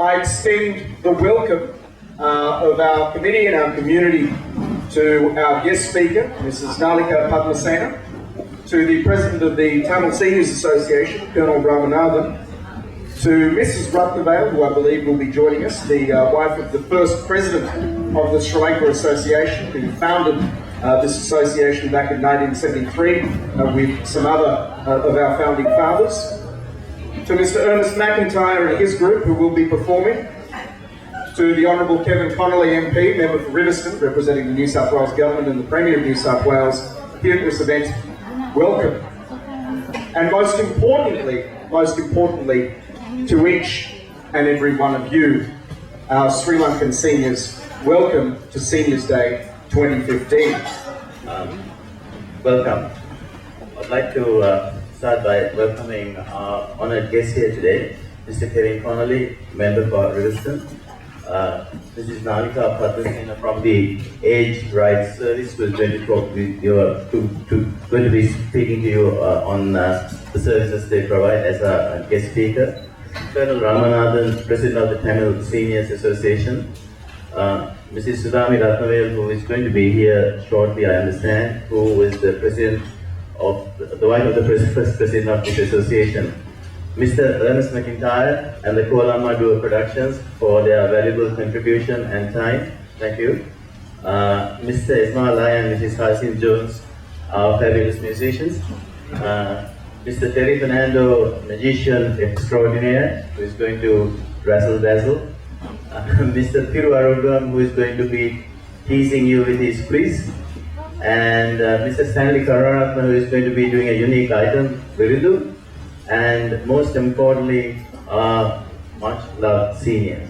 I extend the welcome of our committee and our community to our guest speaker, Mrs. Nalika Padmasena, to the President of the Tamil Seniors Association, Colonel Ramanathan, to Mrs. Ratnavale, who I believe will be joining us, the wife of the first President of the Sri Lanka Association, who founded this association back in 1973 with some other of our founding fathers, to Mr. Ernest McIntyre and his group, who will be performing, to the Honourable Kevin Connolly MP, member for Riverstone, representing the New South Wales Government and the Premier of New South Wales, here at this event, welcome. And most importantly, to each and every one of you, our Sri Lankan seniors, welcome to Seniors Day 2015. Welcome. I'd like to start by welcoming our honoured guest here today, Mr. Kevin Connolly, member for Riverstone. This is Nalika Padmasena from the Age Rights Service, who is going to talk with you, going to be speaking to you on the services they provide as a guest speaker. Colonel Ramanathan, President of the Tamil Seniors Association. Mrs. Sudami Ratnavale, who is going to be here shortly, I understand, who is the President of the wife of the first President of this association. Mr. Ernest McIntyre and the Kuala Duo Productions for their valuable contribution and time. Thank you. Mr. Ismail Lai and Mrs. Hasin Jones, our fabulous musicians. Mr. Terry Fernando, magician extraordinaire, who is going to razzle dazzle. Mr. Thiru Arugam, who is going to be teasing you with his quiz. And Mr. Stanley Kararatna, who is going to be doing a unique item, Viridu. And most importantly, much loved seniors.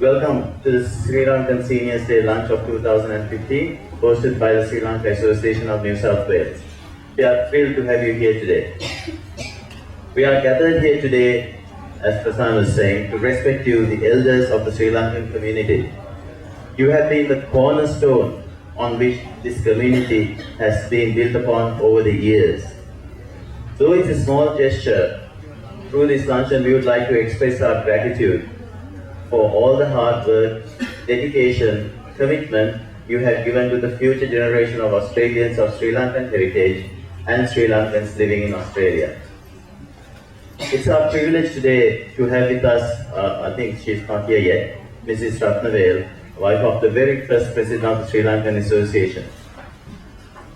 Welcome to the Sri Lankan Seniors Day lunch of 2015, hosted by the Sri Lanka Association of New South Wales. We are thrilled to have you here today. We are gathered here today, as Prasan was saying, to respect you, the elders of the Sri Lankan community. You have been the cornerstone on which this community has been built upon over the years. Though it's a small gesture, through this luncheon we would like to express our gratitude for all the hard work, dedication, commitment you have given to the future generation of Australians of Sri Lankan heritage and Sri Lankans living in Australia. It's our privilege today to have with us, I think she's not here yet, Mrs. Ratnavale, wife of the very first President of the Sri Lankan Association.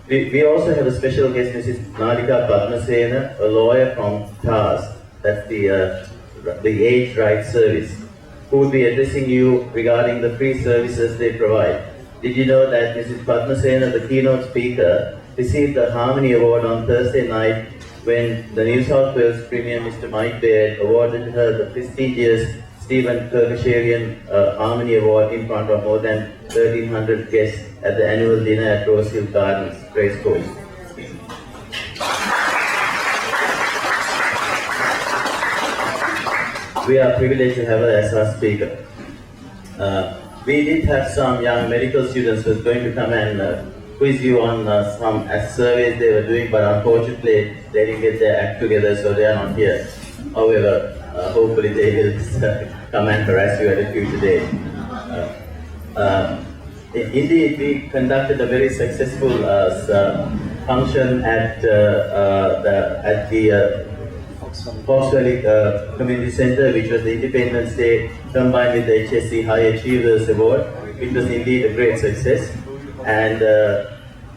We also have a special guest, Mrs. Nalika Padmasena, a lawyer from TAS, that's the Age Rights Service, who will be addressing you regarding the free services they provide. Did you know that Mrs. Padmasena, the keynote speaker, received the Harmony Award on Thursday night when the New South Wales Premier, Mr. Mike Baird, awarded her the prestigious Stephen Kerkasharian Harmony Award in front of more than 1,300 guests at the annual dinner at Rosehill Gardens, Racecourse. We are privileged to have her as our speaker. We did have some young medical students who are going to come and quiz you on some surveys they were doing, but unfortunately they didn't get their act together, so they are not here. However, hopefully they will come and harass you at a future date. Indeed, we conducted a very successful function at the Fox Valley Community Centre, which was the Independence Day combined with the HSC High Achievers Award, which was indeed a great success. And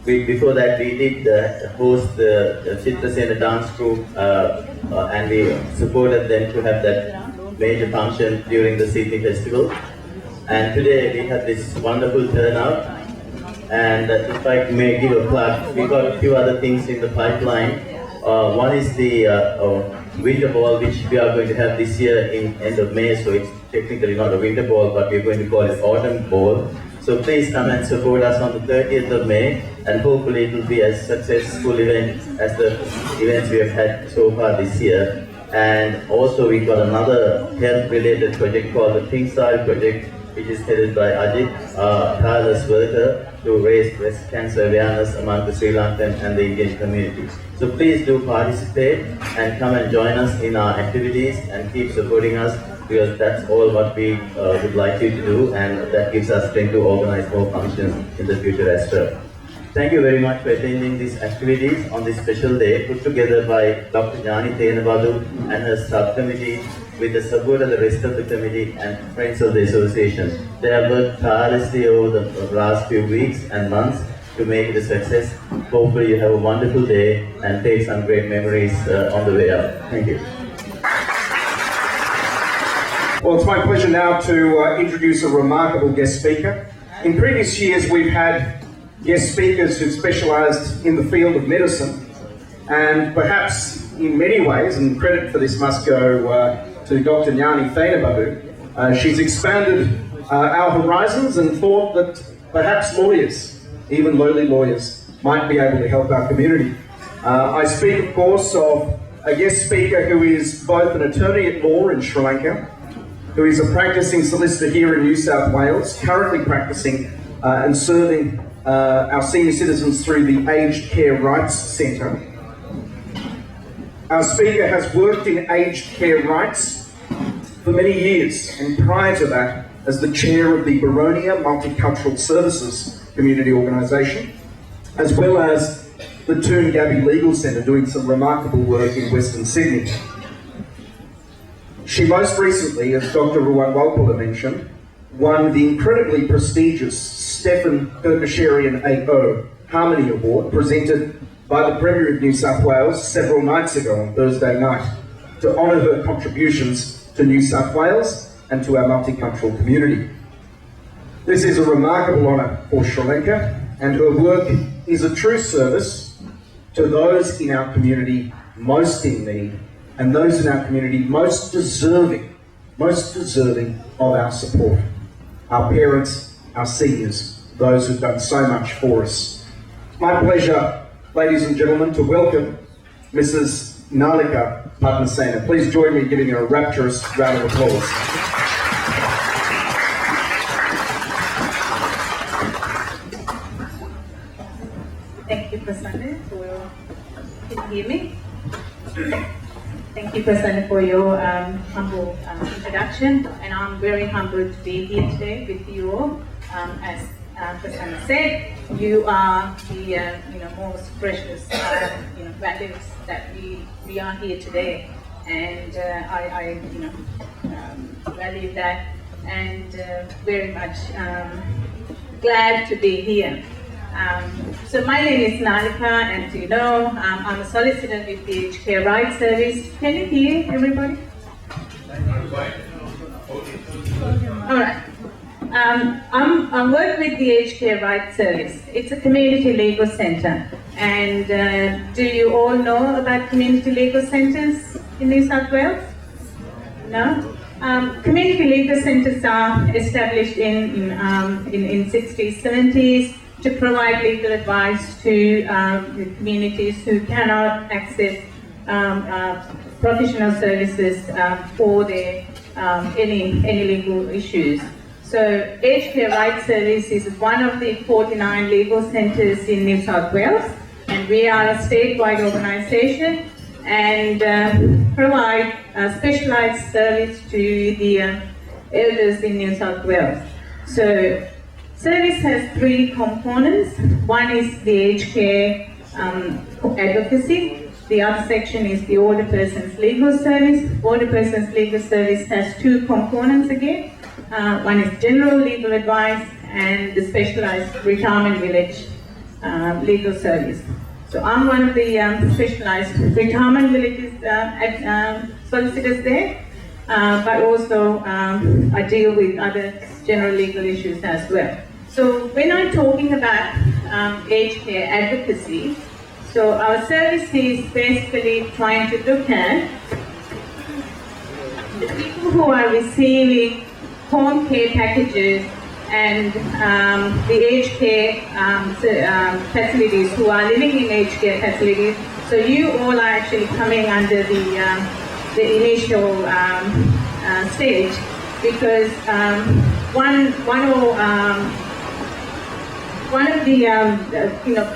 before that, we did host the Chitrasena dance group, and we supported them to have that major function during the Sydney Festival. And today we have this wonderful turnout. And if I may give a plug, we've got a few other things in the pipeline. One is the winter ball, which we are going to have this year in end of May. So it's technically not a winter ball, but we're going to call it autumn ball. So please come and support us on the 30th of May, and hopefully it will be as successful event as the events we have had so far this year. And also we've got another health-related project called the Think Style Project, which is headed by Ajit, a tireless worker, to raise breast cancer awareness among the Sri Lankan and the Indian community. So please do participate and come and join us in our activities and keep supporting us, because that's all what we would like you to do, and that gives us strength to organize more functions in the future as well. Thank you very much for attending these activities on this special day put together by Dr. Jani Thenabadu and her subcommittee with the support of the rest of the committee and friends of the association. They have worked tirelessly over the last few weeks and months to make it a success. Hopefully you have a wonderful day and take some great memories on the way out. Thank you. Well, it's my pleasure now to introduce a remarkable guest speaker. In previous years, we've had guest speakers who've specialised in the field of medicine, and perhaps in many ways, and credit for this must go to Dr. Jani Thenabadu, she's expanded our horizons and thought that perhaps lawyers, even lowly lawyers, might be able to help our community. I speak, of course, of a guest speaker who is both an attorney at law in Sri Lanka, who is a practicing solicitor here in New South Wales, currently practicing and serving our senior citizens through the Aged Care Rights Centre. Our speaker has worked in aged care rights for many years, and prior to that, as the chair of the Baronia Multicultural Services Community Organisation, as well as the Toongabbie Legal Centre, doing some remarkable work in Western Sydney. She most recently, as Dr. Ruwan Walpala mentioned, won the incredibly prestigious Stephen Kerkasharian AO Harmony Award, presented by the Premier of New South Wales several nights ago on Thursday night, to honour her contributions to New South Wales and to our multicultural community. This is a remarkable honour for Sri Lanka, and her work is a true service to those in our community most in need, and those in our community most deserving of our support. Our parents, our seniors, those who've done so much for us. It's my pleasure, ladies and gentlemen, to welcome Mrs. Nalika Padmasena. Please join me in giving her a rapturous round of applause. Thank you, Prasanna, for can you hear me? Thank you, Prasanna, for your humble introduction, and I'm very humbled to be here today with you all. As Prasanna said, you are the most precious values that we are here today, and I value that, and very much glad to be here. So my name is Nalika, and as you know, I'm a solicitor with the Aged Care Rights Service. Can you hear everybody? All right. I'm working with the Aged Care Rights Service. It's a community legal centre. And do you all know about community legal centres in New South Wales? No? Community legal centres are established in 60s, 70s, to provide legal advice to communities who cannot access professional services for their any legal issues. So Aged Care Rights Service is one of the 49 legal centres in New South Wales, and we are a statewide organisation and provide specialised service to the elders in New South Wales. So service has three components. One is the aged care advocacy. The other section is the older persons legal service. Older persons legal service has two components again. One is general legal advice and the specialized retirement village legal service. So I'm one of the specialized retirement villages solicitors there, but also I deal with other general legal issues as well. So when I'm talking about aged care advocacy, so our service is basically trying to look at the people who are receiving home care packages and the aged care facilities, who are living in aged care facilities. So you all are actually coming under the initial stage, because one of the,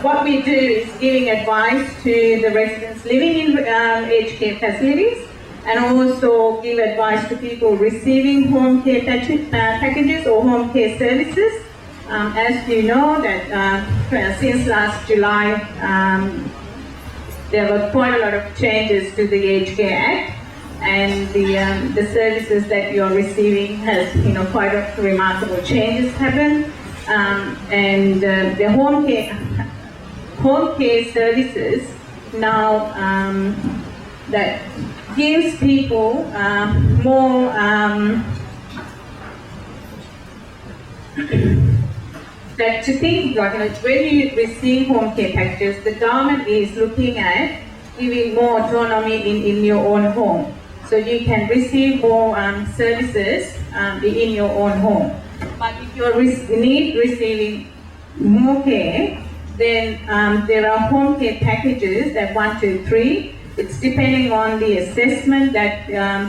what we do is giving advice to the residents living in aged care facilities, and also give advice to people receiving home care packages or home care services. As you know, that since last July, there were quite a lot of changes to the Aged Care Act, and the services that you're receiving has, quite a remarkable changes happened. And the home care services now that gives people more that to think, when you receive home care packages, the government is looking at giving more autonomy in your own home, so you can receive more services in your own home. But if you're receiving more care, then there are home care packages that 1, 2, 3. It's depending on the assessment that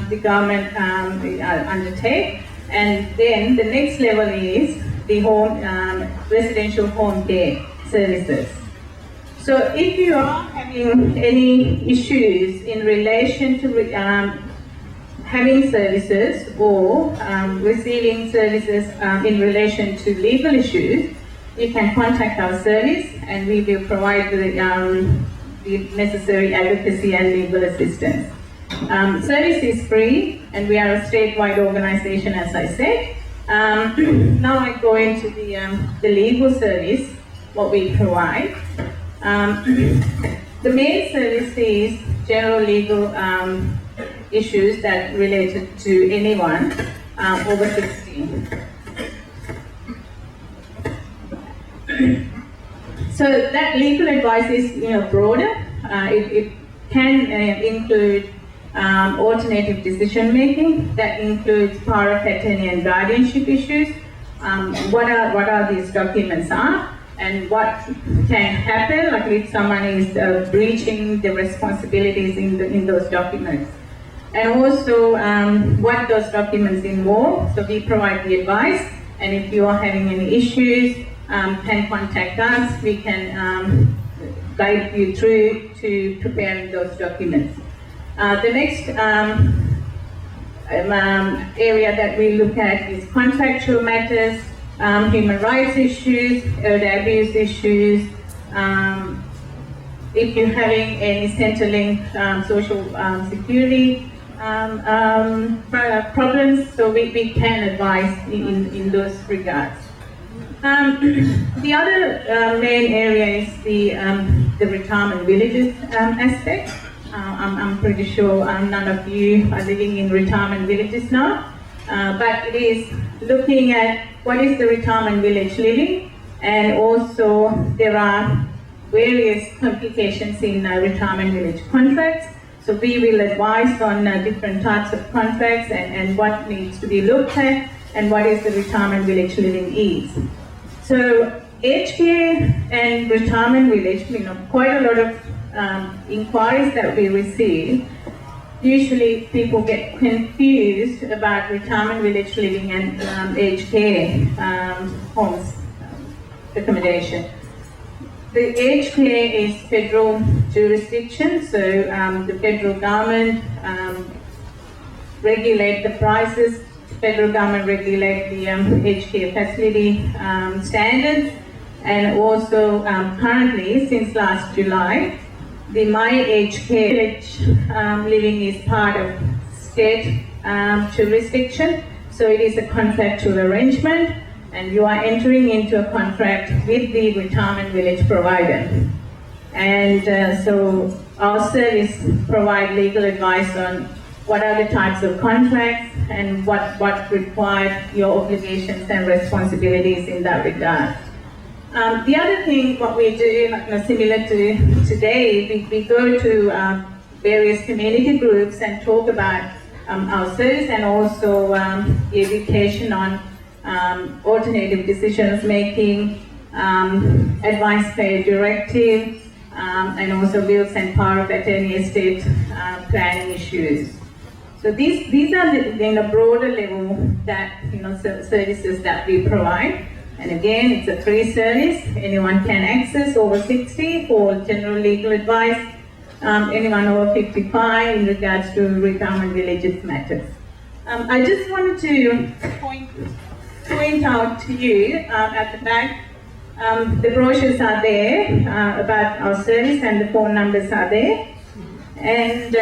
the government undertake, and then the next level is the home residential home care services. So if you are having any issues in relation to having services or receiving services in relation to legal issues, you can contact our service and we will provide the necessary advocacy and legal assistance. Service is free and we are a statewide organization, as I said. Now I go into the legal service, what we provide. The main service is general legal issues that related to anyone over 16. So that legal advice is broader. It can include alternative decision making. That includes power of attorney and guardianship issues. What are these documents are, and what can happen, like if someone is breaching the responsibilities in those documents. And also what those documents involve. So we provide the advice, and if you are having any issues, can contact us. We can guide you through to preparing those documents. The next area that we look at is contractual matters, human rights issues, elder abuse issues. If you're having any Centrelink social security problems, so we can advise in those regards. The other main area is the retirement villages aspect. I'm pretty sure none of you are living in retirement villages now, but it is looking at what is the retirement village living, and also there are various complications in retirement village contracts. So we will advise on different types of contracts and what needs to be looked at and what is the retirement village living is. So aged care and retirement village, quite a lot of inquiries that we receive. Usually people get confused about retirement village living and aged care homes accommodation. The aged care is federal jurisdiction, so the federal government regulate the prices. Federal government regulate the aged care facility standards, and also currently, since last July, the My Aged Care Village living is part of state jurisdiction, so it is a contractual arrangement, and you are entering into a contract with the retirement village provider. And so our service provide legal advice on what are the types of contracts and what require your obligations and responsibilities in that regard. The other thing, what we do, similar to today, we go to various community groups and talk about our service, and also the education on alternative decisions making, advice payer directive, and also wills and power of attorney estate planning issues. So these are the broader level that services that we provide. And again, it's a free service. Anyone can access over 60 for general legal advice. Anyone over 55 in regards to retirement religious matters. I just wanted to point out to you at the back, the brochures are there about our service and the phone numbers are there. And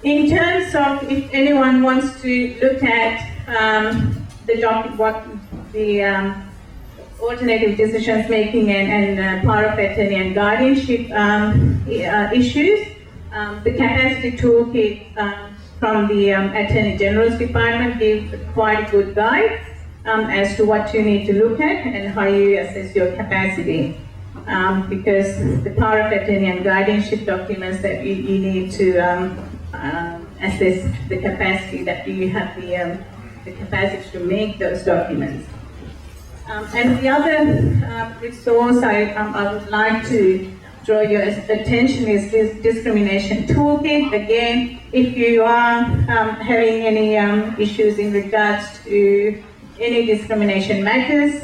in terms of if anyone wants to look at the alternative decisions making and power of attorney and guardianship issues, the capacity toolkit from the Attorney General's Department gives quite a good guide as to what you need to look at and how you assess your capacity. Because the power of attorney and guardianship documents that you need to assess the capacity that you have the capacity to make those documents. And the other resource I would like to draw your attention is this discrimination toolkit. Again, if you are having any issues in regards to any discrimination matters,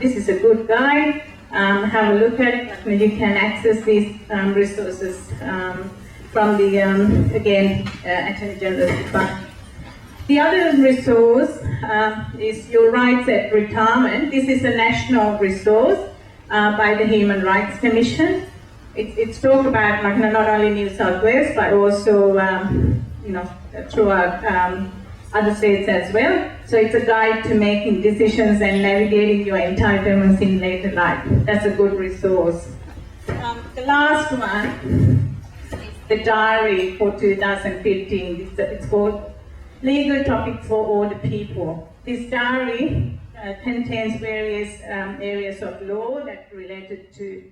this is a good guide. Have a look at it. You can access these resources from the, again, Attorney General's Department. The other resource is Your Rights at Retirement. This is a national resource by the Human Rights Commission. It's talked about not only New South Wales but also throughout other states as well. So it's a guide to making decisions and navigating your entitlements in later life. That's a good resource. The last one is the diary for 2015. It's called Legal Topics for Older People. This diary contains various areas of law that related to